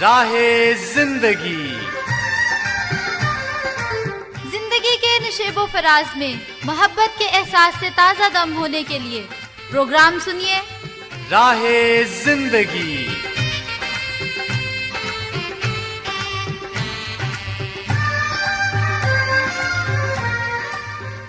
راہ زندگی زندگی کے نشیب و فراز میں محبت کے احساس سے تازہ دم ہونے کے لیے پروگرام سنیے راہ زندگی۔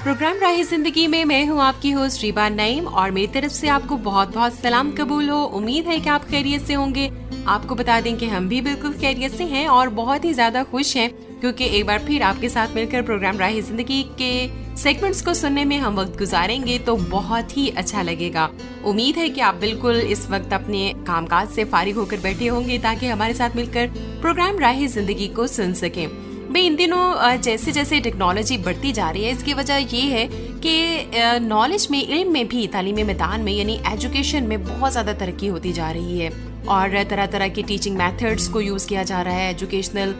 پروگرام راہ زندگی میں میں ہوں آپ کی ہوسٹ ریبا نعیم، اور میری طرف سے آپ کو بہت بہت سلام قبول ہو۔ امید ہے کہ آپ خیریت سے ہوں گے۔ آپ کو بتا دیں کہ ہم بھی بالکل خیریت سے ہیں اور بہت ہی زیادہ خوش ہیں، کیونکہ ایک بار پھر آپ کے ساتھ مل کر پروگرام راہ زندگی کے سیگمنٹس کو سننے میں ہم وقت گزاریں گے تو بہت ہی اچھا لگے گا۔ امید ہے کہ آپ بالکل اس وقت اپنے کام کاج سے فارغ ہو کر بیٹھے ہوں گے تاکہ ہمارے ساتھ مل کر پروگرام راہ زندگی کو سن سکیں۔ بھئی ان دنوں جیسے جیسے ٹیکنالوجی بڑھتی جا رہی ہے، اس کی وجہ یہ ہے کہ نالج میں، علم میں بھی، تعلیمی میدان میں یعنی ایجوکیشن میں بہت زیادہ ترقی ہوتی جا رہی ہے، اور طرح طرح کی ٹیچنگ میتھڈس کو یوز کیا جا رہا ہے۔ ایجوکیشنل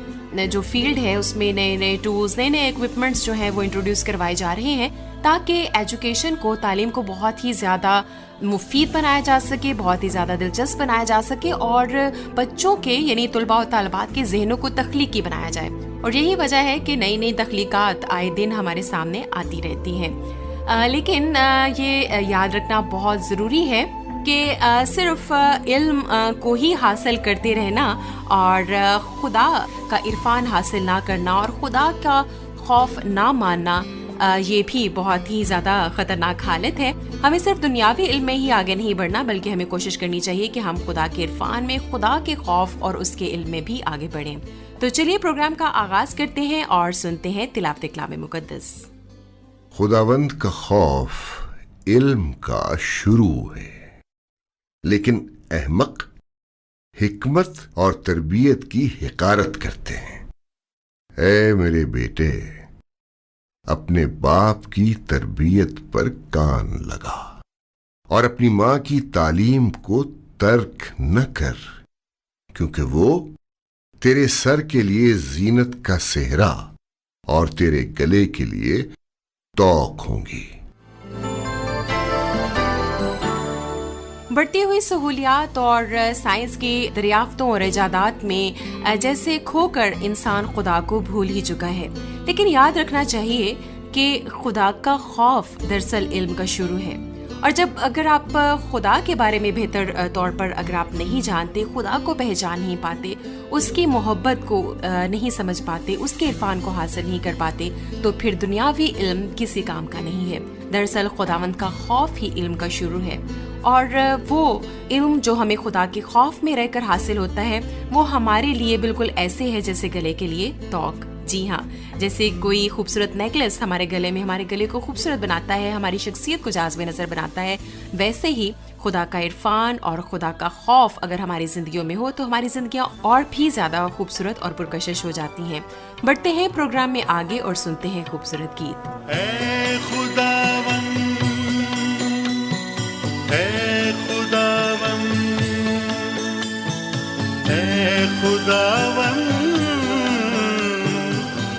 جو فیلڈ ہے اس میں نئے نئے ٹولز، نئے نئے ایکوپمنٹس جو ہیں وہ انٹروڈیوس کروائے جا رہے ہیں تاکہ ایجوکیشن کو، تعلیم کو بہت ہی زیادہ مفید بنایا جا سکے، بہت ہی زیادہ دلچسپ بنایا جا سکے، اور بچوں کے یعنی طلباء و طالبات کے ذہنوں کو تخلیقی بنایا جائے۔ اور یہی وجہ ہے کہ نئی نئی تخلیقات آئے دن ہمارے سامنے آتی رہتی ہیں، لیکن یہ یاد رکھنا بہت ضروری ہے کہ صرف علم کو ہی حاصل کرتے رہنا اور خدا کا عرفان حاصل نہ کرنا اور خدا کا خوف نہ ماننا، یہ بھی بہت ہی زیادہ خطرناک حالت ہے۔ ہمیں صرف دنیاوی علم میں ہی آگے نہیں بڑھنا، بلکہ ہمیں کوشش کرنی چاہیے کہ ہم خدا کے عرفان میں، خدا کے خوف اور اس کے علم میں بھی آگے بڑھیں۔ تو چلیے پروگرام کا آغاز کرتے ہیں اور سنتے ہیں تلاوت کلام مقدس۔ خداوند کا خوف علم کا شروع ہے، لیکن احمق حکمت اور تربیت کی حقارت کرتے ہیں۔ اے میرے بیٹے، اپنے باپ کی تربیت پر کان لگا اور اپنی ماں کی تعلیم کو ترک نہ کر، کیونکہ وہ تیرے سر کے لیے زینت کا صحرا اور تیرے گلے کے لیے توق ہوں گی۔ بڑھتی ہوئی سہولیات اور سائنس کی دریافتوں اور ایجادات میں جیسے کھو کر انسان خدا کو بھول ہی چکا ہے، لیکن یاد رکھنا چاہیے کہ خدا کا خوف دراصل علم کا شروع ہے۔ اور اگر آپ خدا کے بارے میں بہتر طور پر اگر آپ نہیں جانتے، خدا کو پہچان نہیں پاتے، اس کی محبت کو نہیں سمجھ پاتے، اس کے عرفان کو حاصل نہیں کر پاتے، تو پھر دنیاوی علم کسی کام کا نہیں ہے۔ دراصل خداوند کا خوف ہی علم کا شروع ہے، اور وہ علم جو ہمیں خدا کے خوف میں رہ کر حاصل ہوتا ہے وہ ہمارے لیے بالکل ایسے ہے جیسے گلے کے لیے توق۔ جی ہاں، جیسے کوئی خوبصورت نیکلس ہمارے گلے میں ہمارے گلے کو خوبصورت بناتا ہے، ہماری شخصیت کو جاذب نظر بناتا ہے، ویسے ہی خدا کا عرفان اور خدا کا خوف اگر ہماری زندگیوں میں ہو تو ہماری زندگیاں اور بھی زیادہ خوبصورت اور پرکشش ہو جاتی ہیں۔ بڑھتے ہیں پروگرام میں آگے اور سنتے ہیں خوبصورت گیت۔ اے خداوند، اے خداوند، اے خداوند،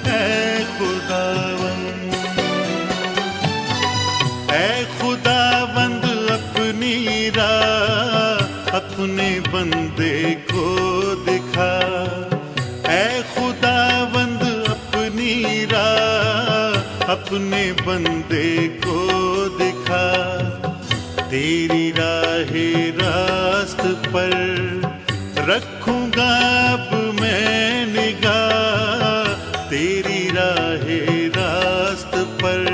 اے خداوند، اے خداوند، اپنی راہ اپنے بندے کو دکھا۔ اے خداوند، اپنی راہ اپنے بندے کو دکھا۔ تیری راہ راست پر رکھوں گا اب میں نگاہ، تیری راہ راست پر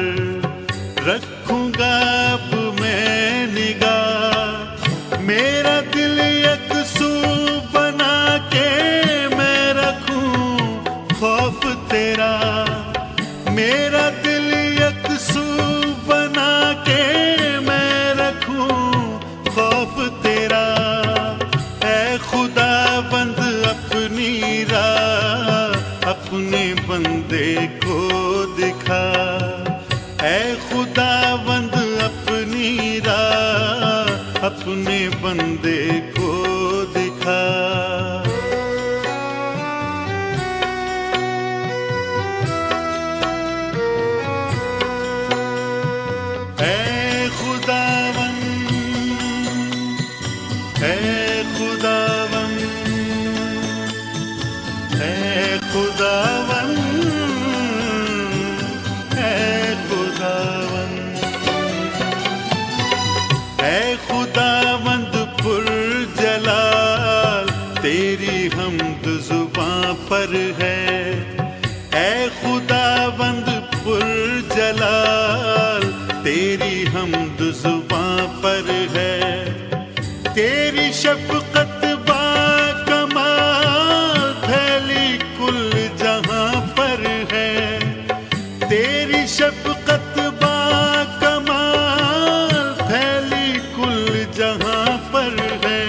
رکھوں گا اب میں نگاہ۔ میرا دل یکسو بنا کے میں رکھوں خوف تیرا، میرا دل یکسو بنا کے میں رکھوں خوف تیرا۔ اے خداوند، اپنی راہ اپنے بندے کو دکھا۔ اے خداوند، اپنی راہ اپنے بندے کو دکھا۔ اے خداوند، اے خداوند، اے خداوند اے خداوند اے خداوند پر جلال تیری حمد زباں پر ہے اے خداوند پر جلال تیری حمد زباں پر ہے تیری شفقت با کمال پھیلی کل جہاں پر ہے تیری شفقت با کمال پھیلی کل جہاں پر ہے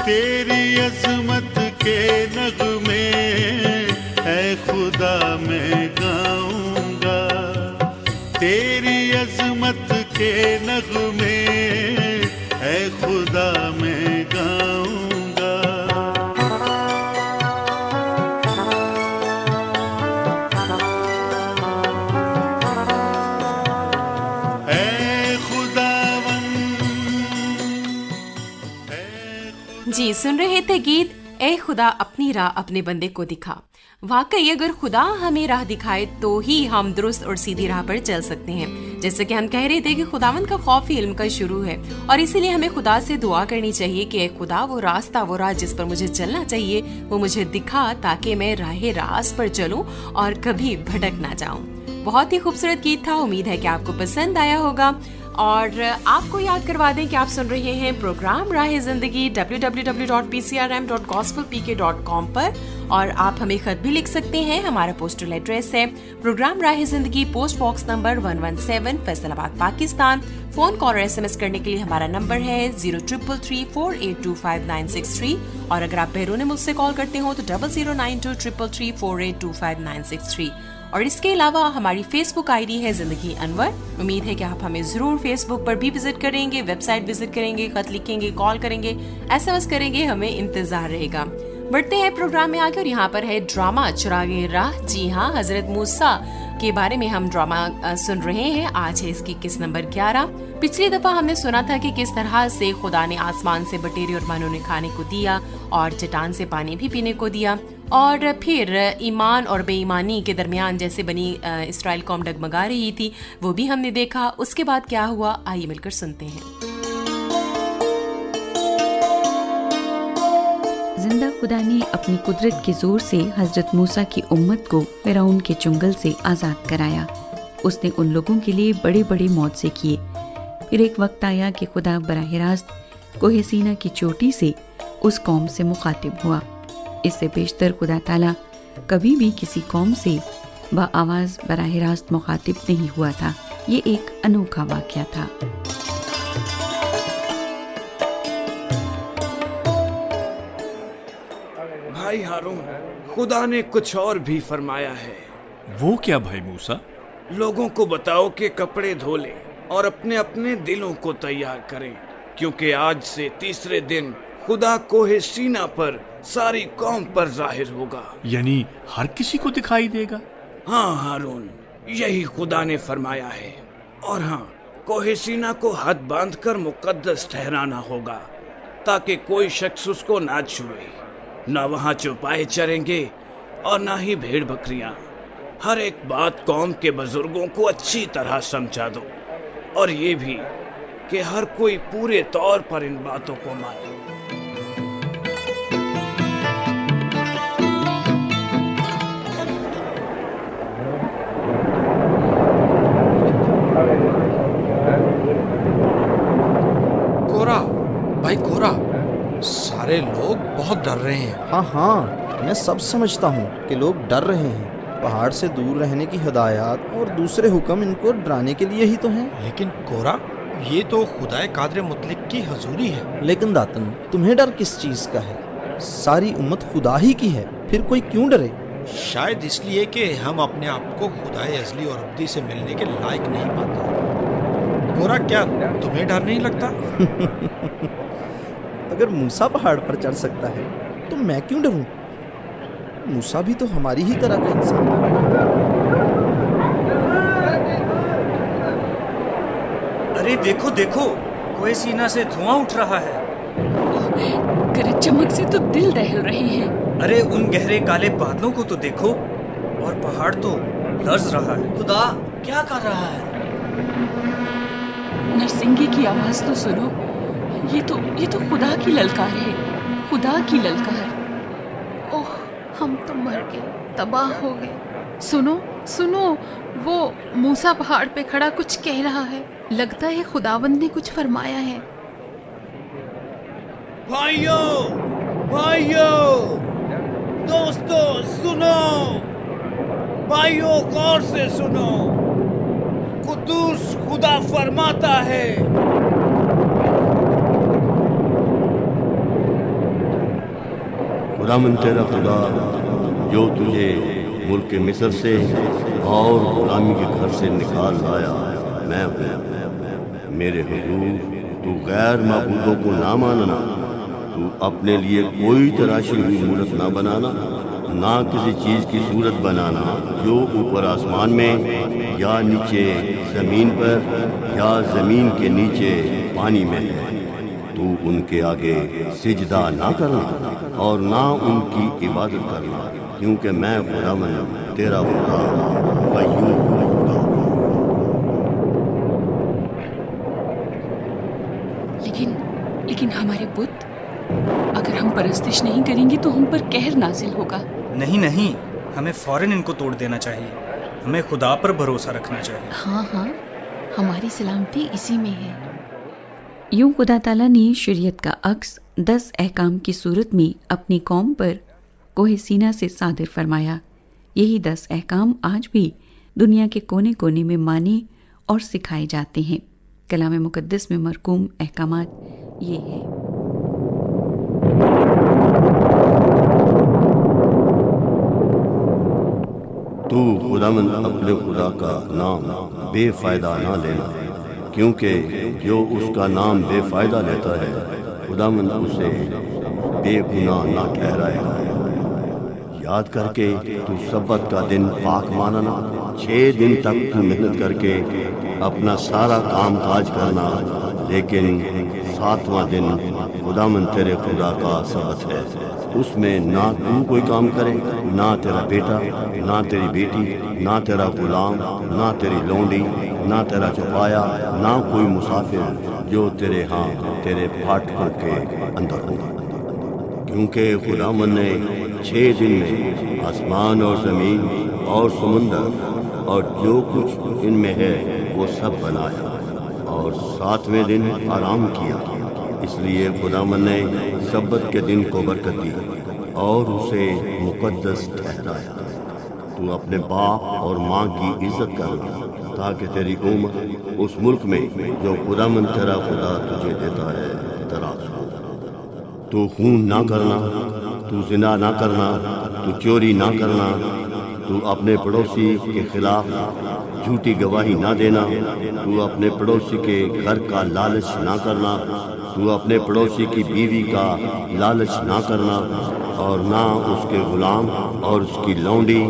تیری عظمت کے نغمے اے خدا میں گاؤں گا تیری عظمت کے نغمے اے خدا میں گاؤں گا اے خداوند جی سن رہے تھے گیت اے خدا اپنی راہ اپنے بندے کو دکھا. واقعی اگر خدا ہمیں راہ دکھائے تو ہی ہم درست اور سیدھی راہ پر چل سکتے ہیں. جیسے کہ ہم کہہ رہے تھے کہ خداوند کا خوف ہی علم کا شروع ہے اور اسی لیے ہمیں خدا سے دعا کرنی چاہیے کہ اے خدا وہ راستہ وہ راہ جس پر مجھے چلنا چاہیے وہ مجھے دکھا تاکہ میں راہ راست پر چلوں اور کبھی بھٹک نہ جاؤں. بہت ہی خوبصورت گیت تھا. امید ہے کہ آپ کو پسند آیا ہوگا اور آپ کو یاد کروا دیں کہ آپ سن رہے ہیں پروگرام راہ زندگی www.pcrm.gospelpk.com پر اور آپ ہمیں خط بھی لکھ سکتے ہیں. ہمارا پوسٹل ایڈریس ہے پروگرام راہ زندگی پوسٹ باکس نمبر 117 فیصل آباد پاکستان. فون کال اور SMS کرنے کے لیے ہمارا نمبر ہے 0333482593 اور اگر آپ بیرون ملک سے کال کرتے ہو تو 009233482593 اور اس کے علاوہ ہماری فیس بک آئی ڈی ہے زندگی انور. امید ہے کہ آپ ہمیں ضرور فیس بک پر بھی وزٹ کریں گے, ویب سائٹ وزٹ کریں گے, خط لکھیں گے, کال کریں گے, SMS کریں گے, ہمیں انتظار رہے گا. بڑھتے ہیں پروگرام میں آگے اور یہاں پر ہے ڈرامہ چراغ راہ. جی ہاں, حضرت موسیٰ کے بارے میں ہم ڈرامہ سن رہے ہیں. آج ہے اس کی قسط نمبر 11. پچھلی دفعہ ہم نے سنا تھا کہ کس طرح سے خدا نے آسمان سے بٹیرے اور مانو نے کھانے کو دیا اور چٹان سے پانی بھی پینے کو دیا اور پھر ایمان اور بے ایمانی کے درمیان جیسے بنی اسرائیل قوم ڈگمگا رہی تھی وہ بھی ہم نے دیکھا. اس کے بعد کیا ہوا آئیے مل کر سنتے ہیں. زندہ خدا نے اپنی قدرت کے زور سے حضرت موسیٰ کی امت کو فرعون کے چنگل سے آزاد کرایا. اس نے ان لوگوں کے لیے بڑے بڑے معجزے کیے. پھر ایک وقت آیا کہ خدا براہ راست کوہ سینا کی چوٹی سے اس قوم سے مخاطب ہوا. اس سے بیشتر خدا تعالیٰ کبھی بھی کسی قوم سے بآواز براہ راست مخاطب نہیں ہوا تھا. یہ ایک انوکھا واقعہ تھا. بھائی ہارون، خدا نے کچھ اور بھی فرمایا ہے. وہ کیا بھائی موسیٰ؟ لوگوں کو بتاؤ کہ کپڑے دھو لیں اور اپنے اپنے دلوں کو تیار کریں، کیونکہ آج سے تیسرے دن خدا کوہ سینا پر ساری قوم پر ظاہر ہوگا. یعنی ہر کسی کو دکھائی دے گا؟ ہاں ہارون، یہی خدا نے فرمایا ہے. اور ہاں، کوہ سینا کو ہاتھ باندھ کر مقدس ٹھہرانا ہوگا تاکہ کوئی شخص اس کو نہ چھوئے. نہ وہاں چوپائے چریں گے اور نہ ہی بھیڑ بکریاں. ہر ایک بات قوم کے بزرگوں کو اچھی طرح سمجھا دو اور یہ بھی کہ ہر کوئی پورے طور پر ان باتوں کو مانے. کورا بھائی کورا، سارے لوگ بہت ڈر رہے ہیں. ہاں میں سب سمجھتا ہوں کہ لوگ ڈر رہے ہیں. پہاڑ سے دور رہنے کی ہدایات اور دوسرے حکم ان کو ڈرانے کے لیے ہی تو ہیں. لیکن کورا، یہ تو خدائے قادر مطلق کی حضوری ہے. لیکن داتن، تمہیں ڈر کس چیز کا ہے؟ ساری امت خدا ہی کی ہے، پھر کوئی کیوں ڈرے؟ شاید اس لیے کہ ہم اپنے آپ کو خدائے ازلی اور ابدی سے ملنے کے لائق نہیں پاتے. کورا، کیا تمہیں ڈر نہیں لگتا؟ اگر موسیٰ پہاڑ پر چڑھ سکتا ہے تو میں کیوں ڈروں؟ موسیٰ بھی تو ہماری ہی طرح کا انسان ہے. ارے دیکھو دیکھو، کوہ سینا سے دھواں اٹھ رہا ہے. گرج چمک سے تو دل دہل رہے ہیں. ارے ان گہرے کالے بادلوں کو تو دیکھو، اور پہاڑ تو لرز رہا ہے۔ خدا کیا کر رہا ہے؟ نرسنگی کی آواز تو سنو، یہ تو خدا کی للکار ہے، خدا کی للکار۔ اوہ، ہم تو مر گئے، تباہ ہو گئے۔ سنو سنو، وہ موسیٰ پہاڑ پہ کھڑا کچھ کہہ رہا ہے، لگتا ہے خداوند نے کچھ فرمایا ہے۔ بھائیو دوستو سنو، بھائیو غور سے سنو، قدوس خدا فرماتا ہے، خداوند تیرا خدا جو تجھے ملک مصر سے اور غلامی کے گھر سے نکال لایا میں ہوں۔ میرے حضور تو غیر معبودوں کو نہ ماننا، تو اپنے لیے کوئی تراشی ہوئی مورت نہ بنانا، نہ کسی چیز کی صورت بنانا جو اوپر آسمان میں یا نیچے زمین پر یا زمین کے نیچے پانی میں ہے۔ تو ان کے آگے سجدہ نہ کرنا اور نہ ان کی عبادت کرنا، کیونکہ میں خداوند تیرا خدا قیوم خدا ہوں۔ لیکن ہمارے بت، اگر ہم پرستش نہیں کریں گے تو ہم پر قہر نازل ہوگا۔ نہیں، ہمیں فوراً ان کو توڑ دینا چاہیے، ہمیں خدا پر بھروسہ رکھنا چاہیے۔ ہاں، ہماری سلامتی اسی میں ہے۔ یوں خدا تعالیٰ نے شریعت کا عکس 10 احکام کی صورت میں اپنی قوم پر کوہ سینا سے صادر فرمایا۔ یہی 10 احکام آج بھی دنیا کے کونے کونے میں مانے اور سکھائے جاتے ہیں۔ کلام مقدس میں مرقوم احکامات یہ ہیں: تو خداوند اپنے خدا کا نام بے فائدہ نہ لینا، کیونکہ جو اس کا نام بے فائدہ لیتا ہے خداوند اسے بے گناہ نہ ٹھہرائے گا۔ یاد کر کے تو سبت کا دن پاک ماننا، 6 دن تک تو محنت کر کے اپنا سارا کام کاج کرنا، لیکن 7واں دن خداوند تیرے خدا کا سبت ہے۔ اس میں نہ تو کوئی کام کرے، نہ تیرا بیٹا، نہ تیری بیٹی، نہ تیرا غلام، نہ تیری لونڈی، نہ تیرا چپایا، نہ کوئی مسافر جو تیرے ہاں تیرے پھاٹکوں کے اندر ہوگا۔ کیونکہ خداوند نے 6 دن میں آسمان اور زمین اور سمندر اور جو کچھ ان میں ہے وہ سب بنایا، اور 7ویں دن آرام کیا۔ اس لیے خداوند نے سبت کے دن کو برکت دی اور اسے مقدس ٹھہرایا۔ تو اپنے باپ اور ماں کی عزت کر تاکہ تیری عمر اس ملک میں جو خداوند تیرا خدا تجھے دیتا ہے دراز ہو۔ تو خون نہ کرنا، تو زنا نہ کرنا، تو چوری نہ کرنا، تو اپنے پڑوسی کے خلاف جھوٹی گواہی نہ دینا، تو اپنے پڑوسی کے گھر کا لالچ نہ کرنا، تو اپنے پڑوسی کی بیوی کا لالچ نہ کرنا، اور نہ اس کے غلام اور اس کی لونڈی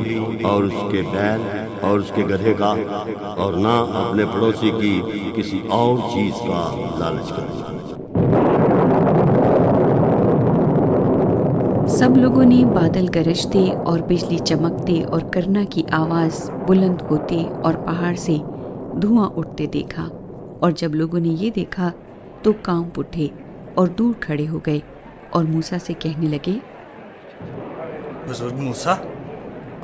اور اس کے بیل اور اس کے گدھے کا، اور نہ اپنے پڑوسی کی کسی اور چیز کا لالچ کرنا۔ سب لوگوں نے بادل گرجتے اور بجلی چمکتے اور کرنا کی آواز بلند ہوتے اور پہاڑ سے دھواں اٹھتے دیکھا، اور جب لوگوں نے یہ دیکھا تو کانپ اٹھے اور دور کھڑے ہو گئے اور موسیٰ سے کہنے لگے: بزرگ موسیٰ،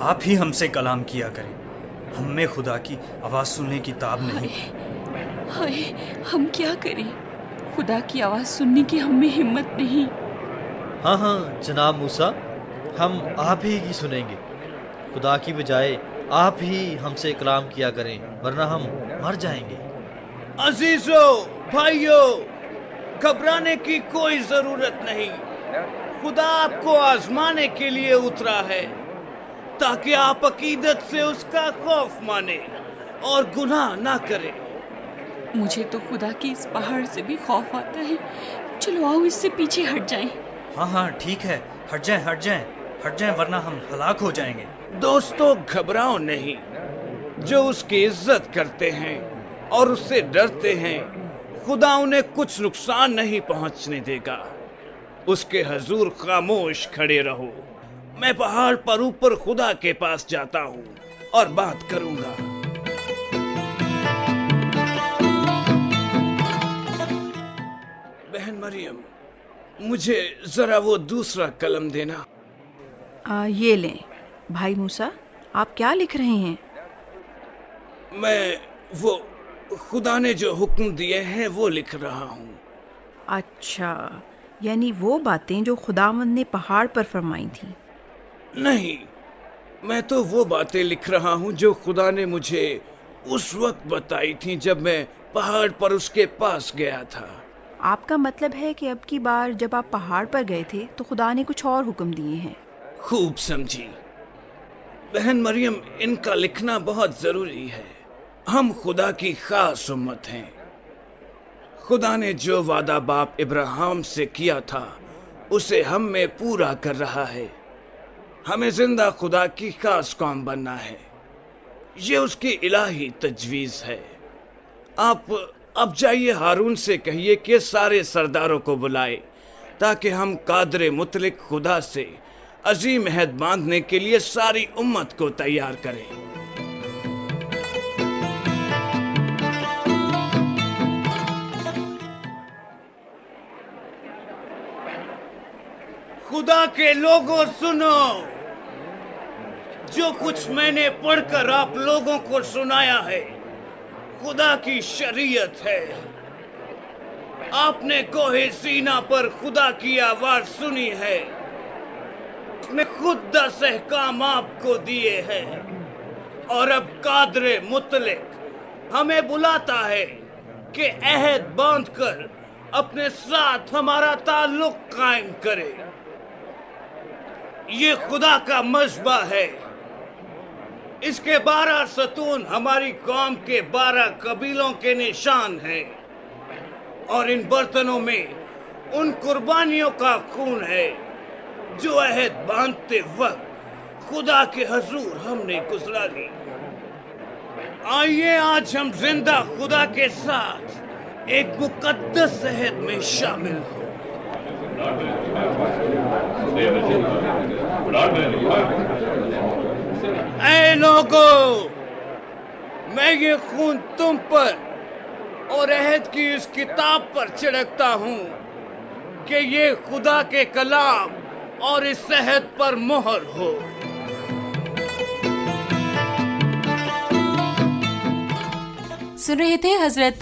آپ ہی ہم سے کلام کیا کریں، ہم میں خدا کی آواز سننے کی تاب نہیں۔ ہائے، ہم کیا کریں؟ خدا کی آواز سننے کی ہم میں ہمت نہیں۔ ہاں جناب موسیٰ، ہم آپ ہی کی سنیں گے۔ خدا کی بجائے آپ ہی ہم سے کلام کیا کریں، ورنہ ہم مر جائیں گے۔ عزیزو، بھائیو، گھبرانے کی کوئی ضرورت نہیں۔ خدا آپ کو آزمانے کے لیے اترا ہے تاکہ آپ عقیدت سے اس کا خوف مانیں اور گناہ نہ کریں۔ مجھے تو خدا کی اس پہاڑ سے بھی خوف آتا ہے، چلو آؤ اس سے پیچھے ہٹ جائیں۔ ہاں ٹھیک ہے، ہٹ جائیں ورنہ ہم ہلاک ہو جائیں گے۔ دوستو، گھبراؤ نہیں۔ جو اس کی عزت کرتے ہیں اور اس سے ڈرتے ہیں، خدا انہیں کچھ نقصان نہیں پہنچنے دے گا۔ اس کے حضور خاموش کھڑے رہو मैं पहाड़ पर ऊपर खुदा के पास जाता हूँ और बात करूंगा। बहन मरियम, मुझे जरा वो दूसरा कलम देना। ये लें। भाई मूसा, आप क्या लिख रहे हैं? मैं वो खुदा ने जो हुक्म दिए हैं वो लिख रहा हूँ। अच्छा, यानी वो बातें जो खुदावंद ने पहाड़ पर फरमाई थी? नहीं, मैं तो वो बातें लिख रहा हूँ जो खुदा ने मुझे उस वक्त बताई थी जब मैं पहाड़ पर उसके पास गया था। आपका मतलब है कि अब की बार जब आप पहाड़ पर गए थे तो खुदा ने कुछ और हुक्म दिए हैं? खूब समझी बहन मरियम, इनका लिखना बहुत जरूरी है। हम खुदा की खास उम्मत हैं। खुदा ने जो वादा बाप इब्राहिम से किया था उसे हम में पूरा कर रहा है। हमें जिंदा खुदा की खास कौम बनना है। ये उसकी इलाही तजवीज है। आप अब जाइए, हारून से कहिए कि सारे सरदारों को बुलाए ताकि हम कादरे मुतलिक खुदा से अजीम अहद बांधने के लिए सारी उम्मत को तैयार करें। खुदा के लोगों सुनो, जो कुछ मैंने पढ़कर आप लोगों को सुनाया है खुदा की शरीयत है। आपने कोहे सीना पर खुदा की आवाज सुनी है। उसने खुद 10 अहकाम आपको दिए हैं और अब कादरे मुतलिक हमें बुलाता है कि अहद बांधकर अपने साथ हमारा ताल्लुक कायम करे। ये खुदा का मजबा है। इसके 12 सतून हमारी कौम के 12 कबीलों के निशान हैं और इन बर्तनों में उन कुर्बानियों का खून है जो अहद बांधते वक्त खुदा के हजूर हमने गुजरा ली। आइए आज हम जिंदा खुदा के साथ एक मुकद्दस अहद में शामिल हो। ऐ लोगों, मैं ये खून तुम पर और अहद की इस किताब पर छिड़कता हूँ कि ये खुदा के कलाम और इस अहद पर मोहर हो। सुन रहे थे हजरत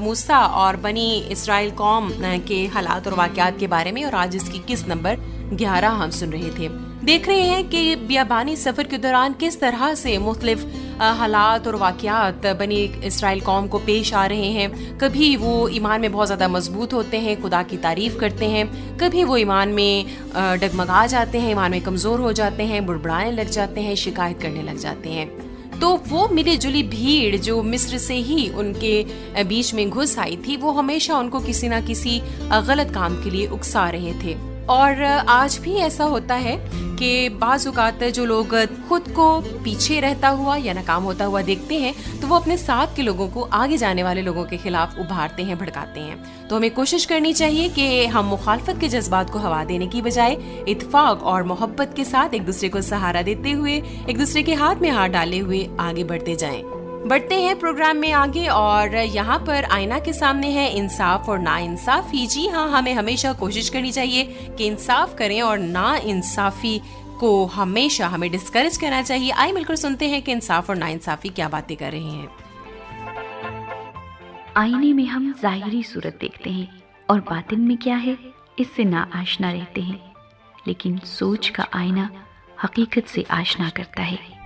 मूसा और बनी इस्राइल कौम के हालात और वाक़यात के बारे में, और आज इसकी किस्त नंबर 11 हम सुन रहे थे। देख रहे हैं कि बियाबानी सफ़र के दौरान किस तरह से मुख्तलिफ हालात और वाक़यात बनी इस्राइल कौम को पेश आ रहे हैं। कभी वो ईमान में बहुत ज़्यादा मजबूत होते हैं, खुदा की तारीफ़ करते हैं, कभी वो ईमान में डगमगा जाते हैं, ईमान में कमज़ोर हो जाते हैं, बुड़बुड़ाने लग जाते हैं, शिकायत करने लग जाते हैं। तो वो मिली जुली भीड़ जो मिस्र से ही उनके बीच में घुस आई थी, वो हमेशा उनको किसी ना किसी गलत काम के लिए उकसा रहे थे। और आज भी ऐसा होता है कि बाज़ औक़ात जो लोग खुद को पीछे रहता हुआ या नाकाम होता हुआ देखते हैं तो वो अपने साथ के लोगों को आगे जाने वाले लोगों के खिलाफ उभारते हैं, भड़काते हैं। तो हमें कोशिश करनी चाहिए कि हम मुखालफत के जज्बात को हवा देने की बजाय इत्तेफाक और मोहब्बत के साथ एक दूसरे को सहारा देते हुए, एक दूसरे के हाथ में हाथ डाले हुए आगे बढ़ते जाएं। बढ़ते हैं प्रोग्राम में आगे, और यहाँ पर आईना के सामने है इंसाफ और नाइंसाफी। जी हाँ, हमें हमेशा कोशिश करनी चाहिए कि इंसाफ करें और नाइंसाफी को हमेशा हमें डिस्करेज करना चाहिए। आइए मिलकर सुनते हैं कि इंसाफ और नाइंसाफी क्या बातें कर रहे हैं। आईने में हम ज़ाहिरी सूरत देखते हैं और बातिन में क्या है इससे ना आशना रहते हैं, लेकिन सोच का आईना हकीकत से आशना करता है।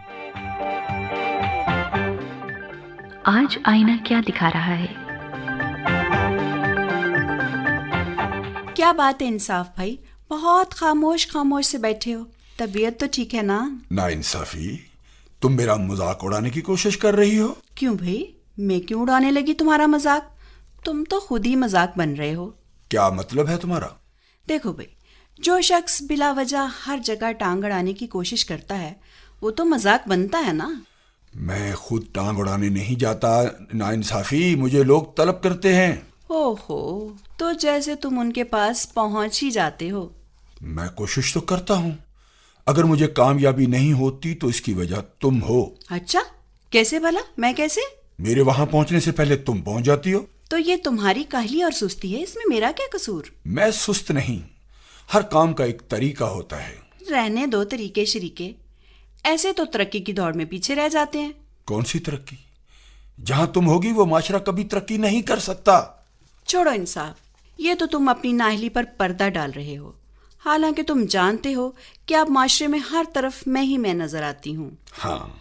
आज आईना क्या दिखा रहा है? क्या बात है इंसाफ भाई, बहुत खामोश खामोश से बैठे हो। तबीयत तो ठीक है ना? नाइंसाफी, तुम मेरा मजाक उड़ाने की कोशिश कर रही हो। क्यों भाई, मैं क्यों उड़ाने लगी तुम्हारा मजाक? तुम तो खुद ही मजाक बन रहे हो। क्या मतलब है तुम्हारा? देखो भाई, जो शख्स बिला वजह हर जगह टांग अड़ाने की कोशिश करता है वो तो मजाक बनता है ना। मैं खुद टांग उड़ाने नहीं जाता नाइंसाफी, मुझे लोग तलब करते हैं। ओहो, तो जैसे तुम उनके पास पहुंच ही जाते हो। मैं कोशिश तो करता हूँ। अगर मुझे कामयाबी नहीं होती तो इसकी वजह तुम हो। अच्छा, कैसे भला? मैं कैसे? मेरे वहां पहुंचने से पहले तुम पहुंच जाती हो। तो ये तुम्हारी काहली और सुस्ती है, इसमें मेरा क्या कसूर? मैं सुस्त नहीं, हर काम का एक तरीका होता है। रहने दो तरीके शरीके, ऐसे तो तरक्की की दौड़ में पीछे रह जाते हैं। कौन सी तरक्की? जहां तुम होगी वो माशरा कभी तरक्की नहीं कर सकता। छोड़ो इंसाफ, ये तो तुम अपनी नाहली पर पर्दा डाल रहे हो, हालांकि तुम जानते हो कि आप माशरे में हर तरफ मैं नजर आती हूँ। हाँ,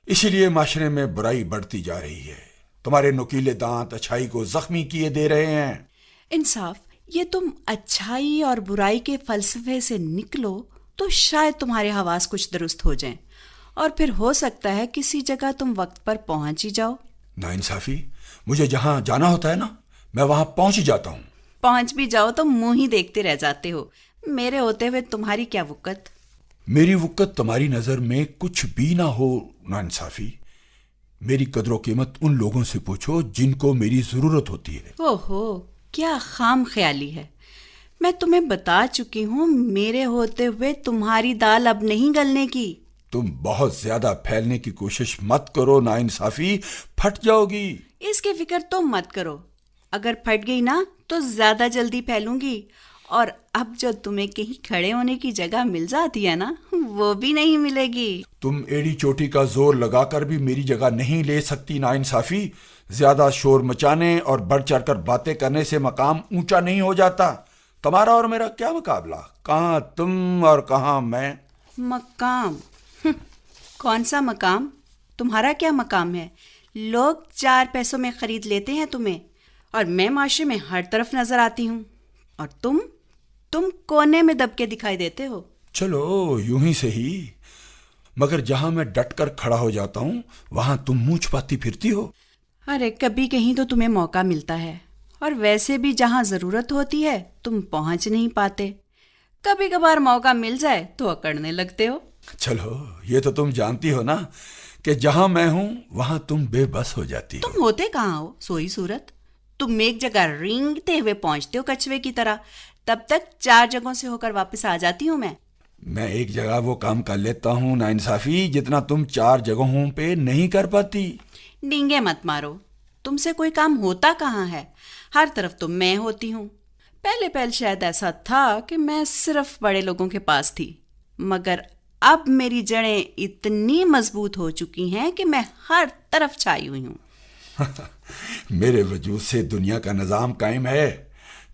इसीलिए माशरे में बुराई बढ़ती जा रही है। तुम्हारे नुकीले दांत अच्छाई को जख्मी किए दे रहे हैं। इंसाफ, ये तुम अच्छाई और बुराई के फलसफे से निकलो तो शायद तुम्हारे हवास कुछ दुरुस्त हो जाएं, और फिर हो सकता है किसी जगह तुम वक्त पर पहुंच ही जाओ। नाइंसाफी, मुझे जहां जाना होता है ना, मैं वहां पहुंच ही जाता हूं। पहुंच भी जाओ तो मुंह ही देखते रह जाते हो। मेरे होते हुए तुम्हारी क्या वुकत? मेरी वुकत तुम्हारी नजर में कुछ भी ना हो नाइंसाफी। मेरी कदर कीमत उन लोगों से पूछो जिनको मेरी जरूरत होती है। ओहो, क्या खाम ख्याली है। मैं तुम्हें बता चुकी हूँ, मेरे होते हुए तुम्हारी दाल अब नहीं गलने की। तुम बहुत ज्यादा फैलने की कोशिश मत करो नाइंसाफी, फट जाओगी। इसकी फिक्र तुम मत करो, अगर फट गई ना तो ज्यादा जल्दी फैलूंगी, और अब जो तुम्हें कहीं खड़े होने की जगह मिल जाती है ना, वो भी नहीं मिलेगी। तुम एड़ी चोटी का जोर लगाकर भी मेरी जगह नहीं ले सकती नाइंसाफी। ज्यादा शोर मचाने और बढ़ चढ़कर बातें करने से मकाम ऊंचा नहीं हो जाता। तुम्हारा और मेरा क्या मुकाबला, कहाँ तुम और कहाँ मैं। मकाम? कौन सा मकाम? तुम्हारा क्या मकाम है? लोग 4 पैसों में खरीद लेते हैं तुम्हें, और मैं माशरे में हर तरफ नजर आती हूँ, और तुम कोने में दबके दिखाई देते हो। चलो यूं ही सही, मगर जहां मैं डट कर खड़ा हो जाता हूं वहां तुम मुंह छुपाती फिरती हो। अरे कभी कहीं तो तुम्हें मौका मिलता है, और वैसे भी जहां जरूरत होती है तुम पहुंच नहीं पाते। कभी कभार मौका मिल जाए तो अकड़ने लगते हो। चलो, ये तो तुम जानती हो ना कि जहां मैं हूं वहां तुम बेबस हो जाती हो। तुम होते कहाँ हो सोई सूरत? तुम एक जगह रेंगते हुए पहुंचते हो कछुए की तरह, तब तक 4 जगहों से होकर वापस आ जाती हूँ मैं एक जगह वो काम कर लेता हूँ नाइंसाफी जितना तुम 4 जगहों पे नहीं कर पाती। डींगे मत मारो, तुमसे कोई काम होता कहाँ है, हर तरफ तो मैं होती हूँ। पहले शायद ऐसा था कि मैं सिर्फ बड़े लोगों के पास थी, मगर अब मेरी जड़ें इतनी मजबूत हो चुकी हैं कि मैं हर तरफ छाई हुई हूँ। मेरे वजूद से दुनिया का निजाम कायम है,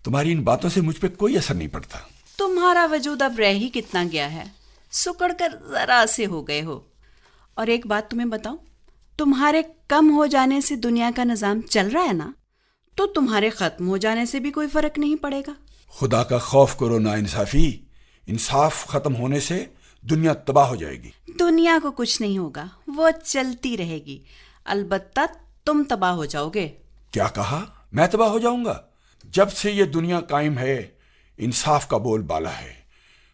तुम्हारी इन बातों से मुझ पे कोई असर नहीं पड़ता। तुम्हारा वजूद अब रह ही कितना गया है, सुकड़ कर जरा से हो गए हो। और एक बात तुम्हें बताऊं, तुम्हारे कम हो जाने से दुनिया का निजाम चल रहा है ना, तो तुम्हारे खत्म हो जाने से भी कोई फर्क नहीं पड़ेगा। खुदा का खौफ करो नाइंसाफी, इंसाफ खत्म होने से दुनिया तबाह हो जाएगी। दुनिया को कुछ नहीं होगा, वो चलती रहेगी, अलबत्ता तुम तबाह हो जाओगे। क्या कहा? मैं तबाह हो जाऊंगा? जब से ये दुनिया कायम है इंसाफ का बोलबाला है।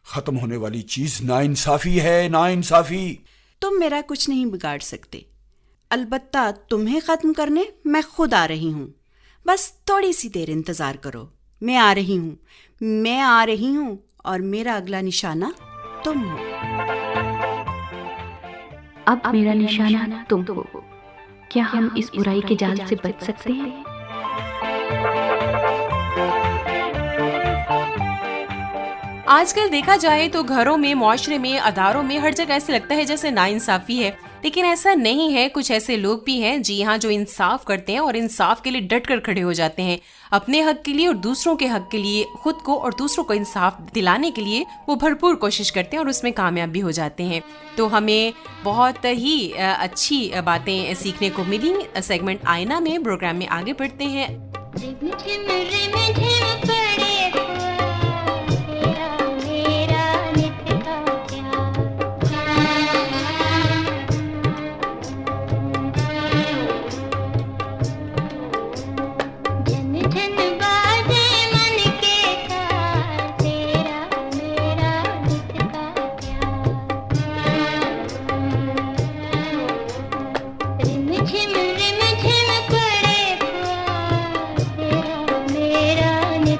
खत्म होने वाली चीज नाइंसाफी है, नाइंसाफी। तुम मेरा कुछ नहीं बिगाड़ सकते, अलबत्ता तुम्हें खत्म करने मैं खुद आ रही हूँ। बस थोड़ी सी देर इंतजार करो, मैं आ रही हूँ, और मेरा अगला निशाना तुम हो। अब मेरा निशाना तुम हो। क्या हम इस बुराई के जाल से बच सकते हैं? आजकल देखा जाए तो घरों में, मुआशरे में, अदारों में हर जगह ऐसे लगता है जैसे नाइंसाफी है, लेकिन ऐसा नहीं है। कुछ ऐसे लोग भी हैं, जी हाँ, जो इंसाफ करते हैं और इंसाफ के लिए डट कर खड़े हो जाते हैं। अपने हक के लिए और दूसरों के हक के लिए, खुद को और दूसरों को इंसाफ दिलाने के लिए वो भरपूर कोशिश करते हैं और उसमें कामयाब भी हो जाते हैं। तो हमें बहुत ही अच्छी बातें सीखने को मिली सेगमेंट आईना में। प्रोग्राम में आगे बढ़ते हैं। मेरा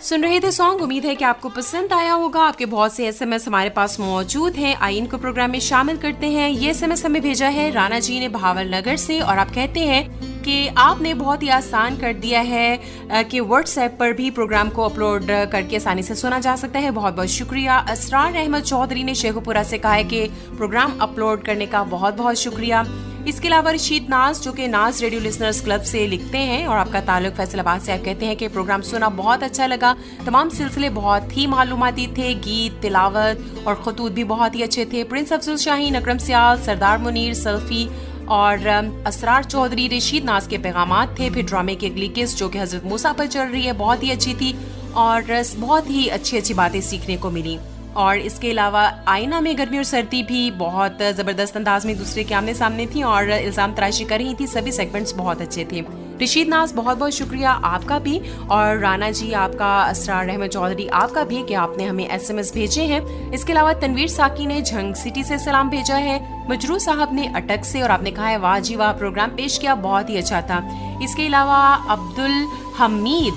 सुन रहे थे सॉन्ग, उम्मीद है कि आपको पसंद आया होगा। आपके बहुत से SMS हमारे पास मौजूद हैं, आइए इनको प्रोग्राम में शामिल करते हैं। ये SMS हमें भेजा है राणा जी ने बहावल नगर से, और आप कहते हैं कि आपने बहुत ही आसान कर दिया है कि व्हाट्सएप पर भी प्रोग्राम को अपलोड करके आसानी से सुना जा सकता है। बहुत बहुत शुक्रिया। असरार अहमद चौधरी ने शेखुपुरा से कहा है कि प्रोग्राम अपलोड करने का बहुत बहुत शुक्रिया। इसके अलावा रशीद नाज, जो कि नाज रेडियो लिसनर्स क्लब से लिखते हैं और आपका ताल्लुक फैसलाबाद से, आप कहते हैं कि प्रोग्राम सुना बहुत अच्छा लगा, तमाम सिलसिले बहुत ही मालूमाती थे, गीत, तिलावत और खतूत भी बहुत ही अच्छे थे। प्रिंस अफजल शाहीन, अकरम सियाल, सरदार मुनीर, सल्फी और असरार चौधरी, रशीद नाज के पैगामात थे। फिर ड्रामे की अगली किस्त जो कि हजरत मूसा पर चल रही है, बहुत ही अच्छी थी और बहुत ही अच्छी अच्छी बातें सीखने को मिली। और इसके अलावा आईना में गर्मी और सर्दी भी बहुत ज़बरदस्त अंदाज में दूसरे के आमने सामने थी और इल्ज़ाम तराशी कर रही थी। सभी सेगमेंट्स बहुत अच्छे थे। रशीद नाज, बहुत बहुत शुक्रिया आपका भी, और राना जी आपका, असरार अहमद चौधरी आपका भी कि आपने हमें SMS भेजे हैं। इसके अलावा तनवीर साकी ने झंग सिटी से सलाम भेजा है, मजरू साहब ने अटक से, और आपने कहा है वाह जी वाह, प्रोग्राम पेश किया, बहुत ही अच्छा था। इसके अलावा अब्दुल हमीद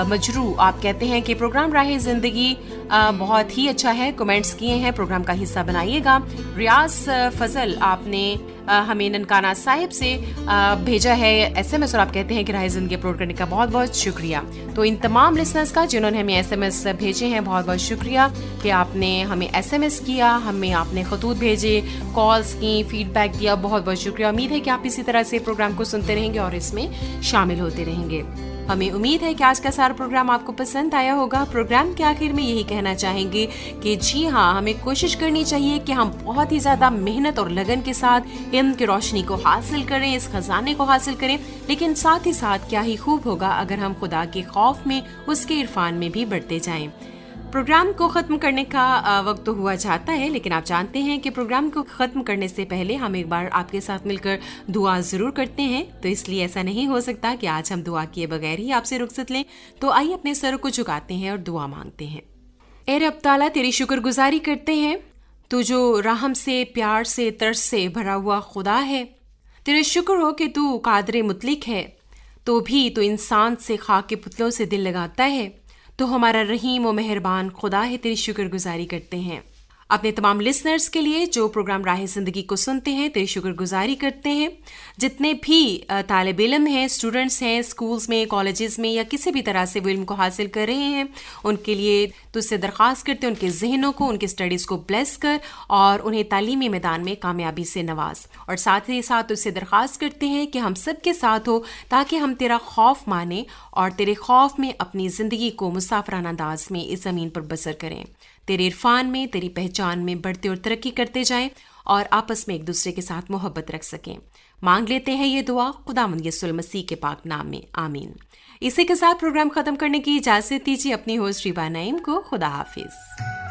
मजरू, आप कहते हैं कि प्रोग्राम राह जिंदगी बहुत ही अच्छा है, कमेंट्स किए हैं, प्रोग्राम का हिस्सा बनाइएगा। रियाज फजल, आपने हमें ननकाना साहिब से भेजा है SMS और आप कहते हैं कि राह जिंदगी अपलोड करने का बहुत बहुत शुक्रिया। तो इन तमाम लिसनर्स का जिन्होंने हमें SMS भेजे हैं, बहुत बहुत शुक्रिया कि आपने हमें SMS किया, हमें आपने खतूत भेजे, कॉल्स की, फीडबैक दिया, बहुत बहुत शुक्रिया। उम्मीद है कि आप इसी तरह से प्रोग्राम को सुनते रहेंगे और इसमें शामिल होते रहेंगे। हमें उम्मीद है कि आज का सारा प्रोग्राम आपको पसंद आया होगा। प्रोग्राम के आखिर में यही कहना चाहेंगे कि जी हाँ, हमें कोशिश करनी चाहिए कि हम बहुत ही ज़्यादा मेहनत और लगन के साथ इल्म की रोशनी को हासिल करें, इस खजाने को हासिल करें, लेकिन साथ ही साथ क्या ही खूब होगा अगर हम खुदा के खौफ में, उसके इरफान में भी बढ़ते जाएं। प्रोग्राम को ख़त्म करने का वक्त तो हुआ चाहता है, लेकिन आप जानते हैं कि प्रोग्राम को ख़त्म करने से पहले हम एक बार आपके साथ मिलकर दुआ ज़रूर करते हैं। तो इसलिए ऐसा नहीं हो सकता कि आज हम दुआ किए बगैर ही आपसे रुखसत लें। तो आइए अपने सर को झुकाते हैं और दुआ मांगते हैं। ए रब ताला, तेरी शुक्रगुजारी करते हैं, तू जो रहम से, प्यार से, तरस से भरा हुआ खुदा है। तेरे शुक्र हो कि तू कादरे मुतलिक है, तो भी तो इंसान से खाक के पुतलों से दिल लगाता है। तो हमारा रहीम और मेहरबान खुदा है, तेरी शुक्रगुजारी करते हैं। अपने तमाम लिसनर्स के लिए जो प्रोग्राम राह ज़िंदगी को सुनते हैं, तेरी शुक्रगुजारी करते हैं। जितने भी तालिब इल्म हैं, स्टूडेंट्स हैं, स्कूल्स में, कॉलेजेस में या किसी भी तरह से वो इल्म को हासिल कर रहे हैं, उनके लिए तुझसे दरख्वास्त करते हैं, उनके जहनों को, उनके स्टडीज़ को ब्लेस कर और उन्हें तालीमी मैदान में कामयाबी से नवाज। और साथ ही साथ तुझसे दरख्वास्त करते हैं कि हम सब के साथ हो, ताकि हम तेरा खौफ माने और तेरे खौफ में अपनी ज़िंदगी को मुसाफराना अंदाज में इस ज़मीन पर बसर करें। तेरे इरफान में, तेरी पहचान में बढ़ते और तरक्की करते जाएं और आपस में एक दूसरे के साथ मोहब्बत रख सकें। मांग लेते हैं ये दुआ खुदावंद यीशु मसीह के पाक नाम में, आमीन। इसी के साथ प्रोग्राम खत्म करने की इजाज़त दीजिए अपनी होस्ट रीबा नईम को। खुदा हाफिज।